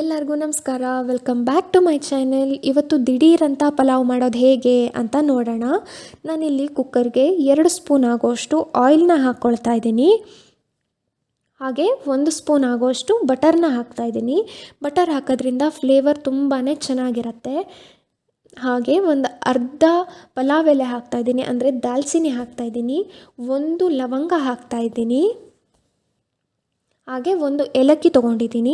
ಎಲ್ಲರಿಗೂ ನಮಸ್ಕಾರ. Welcome back to my channel. ಇವತ್ತು ದಿಢೀರಂತ ಪಲಾವ್ ಮಾಡೋದು ಹೇಗೆ ಅಂತ ನೋಡೋಣ. ನಾನಿಲ್ಲಿ ಕುಕ್ಕರ್ಗೆ 2 ಸ್ಪೂನ್ ಆಗೋಷ್ಟು ಆಯಿಲ್ನ ಹಾಕ್ಕೊಳ್ತಾ ಇದ್ದೀನಿ. ಹಾಗೆ 1 ಸ್ಪೂನ್ ಆಗೋಷ್ಟು ಬಟರ್ನ ಹಾಕ್ತಾಯಿದ್ದೀನಿ. ಬಟರ್ ಹಾಕೋದ್ರಿಂದ ಫ್ಲೇವರ್ ತುಂಬಾ ಚೆನ್ನಾಗಿರುತ್ತೆ. ಹಾಗೆ ಒಂದು ಅರ್ಧ ಪಲಾವ್ ಎಲೆ ಹಾಕ್ತಾಯಿದ್ದೀನಿ, ಅಂದರೆ ದಾಲ್ಚಿನ್ನಿ ಹಾಕ್ತಾಯಿದ್ದೀನಿ. 1 ಲವಂಗ ಹಾಕ್ತಾಯಿದ್ದೀನಿ. ಹಾಗೆ 1 ಏಲಕ್ಕಿ ತೊಗೊಂಡಿದ್ದೀನಿ.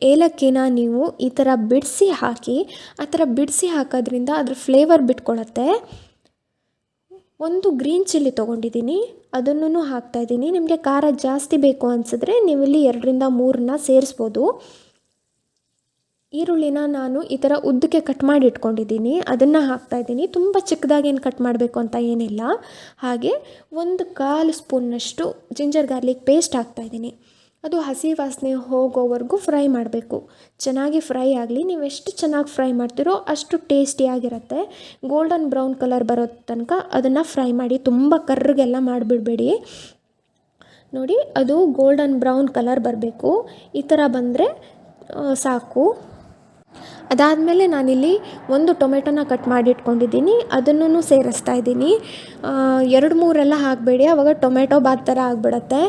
ಏಲಕ್ಕಿನ ನೀವು ಈ ಥರ ಬಿಡಿಸಿ ಹಾಕಿ, ಆ ಥರ ಬಿಡಿಸಿ ಹಾಕೋದ್ರಿಂದ ಅದ್ರ ಫ್ಲೇವರ್ ಬಿಟ್ಕೊಳ್ಳುತ್ತೆ. 1 ಗ್ರೀನ್ ಚಿಲ್ಲಿ ತೊಗೊಂಡಿದ್ದೀನಿ, ಅದನ್ನು ಹಾಕ್ತಾಯಿದ್ದೀನಿ. ನಿಮಗೆ ಖಾರ ಜಾಸ್ತಿ ಬೇಕು ಅನಿಸಿದ್ರೆ ನೀವಿಲ್ಲಿ 2ರಿಂದ 3ನ್ನ ಸೇರಿಸ್ಬೋದು. ಈರುಳ್ಳಿನ ನಾನು ಈ ಥರ ಉದ್ದಕ್ಕೆ ಕಟ್ ಮಾಡಿ ಇಟ್ಕೊಂಡಿದ್ದೀನಿ, ಅದನ್ನು ಹಾಕ್ತಾಯಿದ್ದೀನಿ. ತುಂಬ ಚಿಕ್ಕದಾಗೇನು ಕಟ್ ಮಾಡಬೇಕು ಅಂತ ಏನಿಲ್ಲ. ಹಾಗೆ 1/4 ಸ್ಪೂನ್ನಷ್ಟು ಜಿಂಜರ್ ಗಾರ್ಲಿಕ್ ಪೇಸ್ಟ್ ಹಾಕ್ತಾಯಿದ್ದೀನಿ. ಅದು ಹಸಿ ವಾಸನೆ ಹೋಗೋವರೆಗೂ ಫ್ರೈ ಮಾಡಬೇಕು. ಚೆನ್ನಾಗಿ ಫ್ರೈ ಆಗಲಿ. ನೀವು ಎಷ್ಟು ಚೆನ್ನಾಗಿ ಫ್ರೈ ಮಾಡ್ತೀರೋ ಅಷ್ಟು ಟೇಸ್ಟಿಯಾಗಿರುತ್ತೆ. ಗೋಲ್ಡನ್ ಬ್ರೌನ್ ಕಲರ್ ಬರೋ ತನಕ ಅದನ್ನು ಫ್ರೈ ಮಾಡಿ, ತುಂಬ ಕರ್ರಿಗೆಲ್ಲ ಮಾಡಿಬಿಡಬೇಡಿ. ನೋಡಿ, ಅದು ಗೋಲ್ಡನ್ ಬ್ರೌನ್ ಕಲರ್ ಬರಬೇಕು. ಈ ಥರ ಬಂದರೆ ಸಾಕು. ಅದಾದಮೇಲೆ ನಾನಿಲ್ಲಿ 1 ಟೊಮೆಟೊನ ಕಟ್ ಮಾಡಿ ಇಟ್ಕೊಂಡಿದ್ದೀನಿ, ಅದನ್ನು ಸೇರಿಸ್ತಾ ಇದ್ದೀನಿ. 2-3 ಎಲ್ಲ ಹಾಕಬೇಡಿ, ಆವಾಗ ಟೊಮೆಟೊ ಬಾತ್ ಥರ ಆಗಿಬಿಡತ್ತೆ.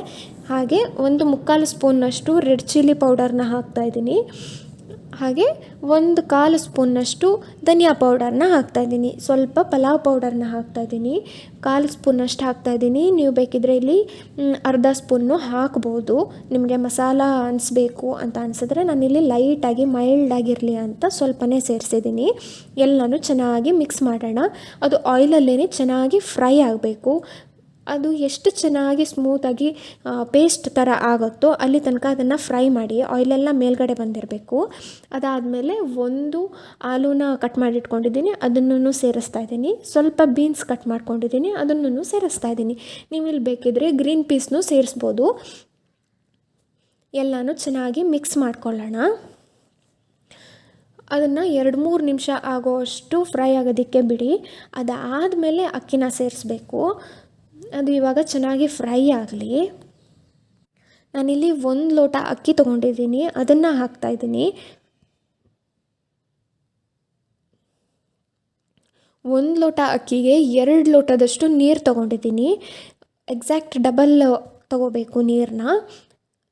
ಹಾಗೆ 1/4 ಸ್ಪೂನ್ನಷ್ಟು ರೆಡ್ ಚಿಲ್ಲಿ ಪೌಡರ್ನ ಹಾಕ್ತಾಯಿದ್ದೀನಿ. ಹಾಗೆ 1/4 ಸ್ಪೂನ್ನಷ್ಟು ಧನಿಯಾ ಪೌಡರ್ನ ಹಾಕ್ತಾಯಿದ್ದೀನಿ. ಸ್ವಲ್ಪ ಪಲಾವ್ ಪೌಡರ್ನ ಹಾಕ್ತಾಯಿದ್ದೀನಿ. 1/4 ಸ್ಪೂನ್ನಷ್ಟು ಹಾಕ್ತಾಯಿದ್ದೀನಿ. ನೀವು ಬೇಕಿದ್ರೆ ಇಲ್ಲಿ ಅರ್ಧ ಸ್ಪೂನ್ನು ಹಾಕ್ಬೋದು. ನಿಮಗೆ ಮಸಾಲ ಅನಿಸ್ಬೇಕು ಅಂತ ಅನಿಸಿದ್ರೆ. ನಾನಿಲ್ಲಿ ಲೈಟಾಗಿ ಮೈಲ್ಡಾಗಿರಲಿ ಅಂತ ಸ್ವಲ್ಪನೇ ಸೇರಿಸಿದ್ದೀನಿ. ಎಲ್ಲನೂ ಚೆನ್ನಾಗಿ ಮಿಕ್ಸ್ ಮಾಡೋಣ. ಅದು ಆಯಿಲಲ್ಲೇ ಚೆನ್ನಾಗಿ ಫ್ರೈ ಆಗಬೇಕು. ಅದು ಎಷ್ಟು ಚೆನ್ನಾಗಿ ಸ್ಮೂತಾಗಿ ಪೇಸ್ಟ್ ಥರ ಆಗುತ್ತೋ ಅಲ್ಲಿ ತನಕ ಅದನ್ನು ಫ್ರೈ ಮಾಡಿ. ಆಯಿಲೆಲ್ಲ ಮೇಲ್ಗಡೆ ಬಂದಿರಬೇಕು. ಅದಾದಮೇಲೆ 1 ಆಲೂನ ಕಟ್ ಮಾಡಿ ಇಟ್ಕೊಂಡಿದ್ದೀನಿ, ಅದನ್ನು ಸೇರಿಸ್ತಾ ಇದ್ದೀನಿ. ಸ್ವಲ್ಪ ಬೀನ್ಸ್ ಕಟ್ ಮಾಡ್ಕೊಂಡಿದ್ದೀನಿ, ಅದನ್ನು ಸೇರಿಸ್ತಾ ಇದ್ದೀನಿ. ನೀವು ಇಲ್ಲಿ ಬೇಕಿದ್ರೆ ಗ್ರೀನ್ ಪೀಸ್ನೂ ಸೇರಿಸ್ಬೋದು. ಎಲ್ಲನೂ ಚೆನ್ನಾಗಿ ಮಿಕ್ಸ್ ಮಾಡ್ಕೊಳ್ಳೋಣ. ಅದನ್ನು 2-3 ನಿಮಿಷ ಆಗೋಷ್ಟು ಫ್ರೈ ಆಗೋದಕ್ಕೆ ಬಿಡಿ. ಅದಾದಮೇಲೆ ಅಕ್ಕಿನ ಸೇರಿಸ್ಬೇಕು. ಅದು ಇವಾಗ ಚೆನ್ನಾಗಿ ಫ್ರೈ ಆಗಲಿ. ನಾನಿಲ್ಲಿ 1 ಲೋಟ ಅಕ್ಕಿ ತೊಗೊಂಡಿದ್ದೀನಿ, ಅದನ್ನು ಹಾಕ್ತಾಯಿದ್ದೀನಿ. 1 ಲೋಟ ಅಕ್ಕಿಗೆ 2 ಲೋಟದಷ್ಟು ನೀರು ತೊಗೊಂಡಿದ್ದೀನಿ. ಎಕ್ಸಾಕ್ಟ್ ಡಬಲ್ ತೊಗೋಬೇಕು ನೀರನ್ನ.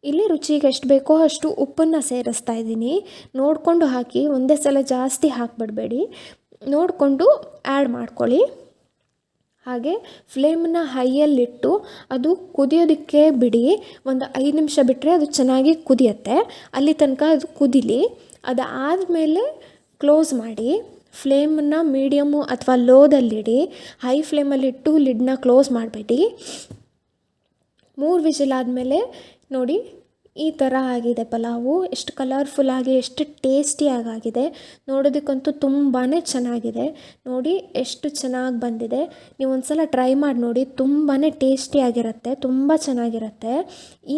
ಇಲ್ಲಿ ರುಚಿಗೆ ಎಷ್ಟು ಬೇಕೋ ಅಷ್ಟು ಉಪ್ಪನ್ನು ಸೇರಿಸ್ತಾ ಇದ್ದೀನಿ. ನೋಡಿಕೊಂಡು ಹಾಕಿ, ಒಂದೇ ಸಲ ಜಾಸ್ತಿ ಹಾಕಿಬಿಡಬೇಡಿ, ನೋಡಿಕೊಂಡು ಆ್ಯಡ್ ಮಾಡ್ಕೊಳ್ಳಿ. ಹಾಗೆ ಫ್ಲೇಮನ್ನ ಹೈಯಲ್ಲಿಟ್ಟು ಅದು ಕುದಿಯೋದಕ್ಕೆ ಬಿಡಿ. 5 ನಿಮಿಷ ಬಿಟ್ಟರೆ ಅದು ಚೆನ್ನಾಗಿ ಕುದಿಯುತ್ತೆ. ಅಲ್ಲಿ ತನಕ ಅದು ಕುದಿಲಿ. ಅದಾದಮೇಲೆ ಕ್ಲೋಸ್ ಮಾಡಿ. ಫ್ಲೇಮನ್ನು ಮೀಡಿಯಮ್ಮು ಅಥವಾ ಲೋದಲ್ಲಿಡಿ. ಹೈ ಫ್ಲೇಮಲ್ಲಿಟ್ಟು ಲಿಡ್ನ ಕ್ಲೋಸ್ ಮಾಡಬೇಡಿ. 3 ವಿಸಿಲ್ ಆದಮೇಲೆ ನೋಡಿ, ಈ ಥರ ಆಗಿದೆ ಪಲಾವು. ಎಷ್ಟು ಕಲರ್ಫುಲ್ಲಾಗಿ, ಎಷ್ಟು ಟೇಸ್ಟಿಯಾಗಿದೆ. ನೋಡೋದಕ್ಕಂತೂ ತುಂಬಾ ಚೆನ್ನಾಗಿದೆ. ನೋಡಿ ಎಷ್ಟು ಚೆನ್ನಾಗಿ ಬಂದಿದೆ. ನೀವು ಒಂದ್ಸಲ ಟ್ರೈ ಮಾಡಿ ನೋಡಿ, ತುಂಬಾ ಟೇಸ್ಟಿಯಾಗಿರುತ್ತೆ, ತುಂಬ ಚೆನ್ನಾಗಿರುತ್ತೆ.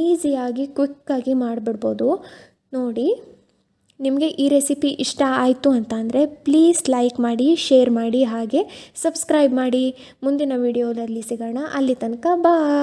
ಈಸಿಯಾಗಿ ಕ್ವಿಕ್ಕಾಗಿ ಮಾಡಿಬಿಡ್ಬೋದು. ನೋಡಿ, ನಿಮಗೆ ಈ ರೆಸಿಪಿ ಇಷ್ಟ ಆಯಿತು ಅಂತ ಅಂದರೆ ಪ್ಲೀಸ್ ಲೈಕ್ ಮಾಡಿ, ಶೇರ್ ಮಾಡಿ, ಹಾಗೆ ಸಬ್ಸ್ಕ್ರೈಬ್ ಮಾಡಿ. ಮುಂದಿನ ವಿಡಿಯೋದಲ್ಲಿ ಸಿಗೋಣ. ಅಲ್ಲಿ ತನಕ ಬಾಯ್.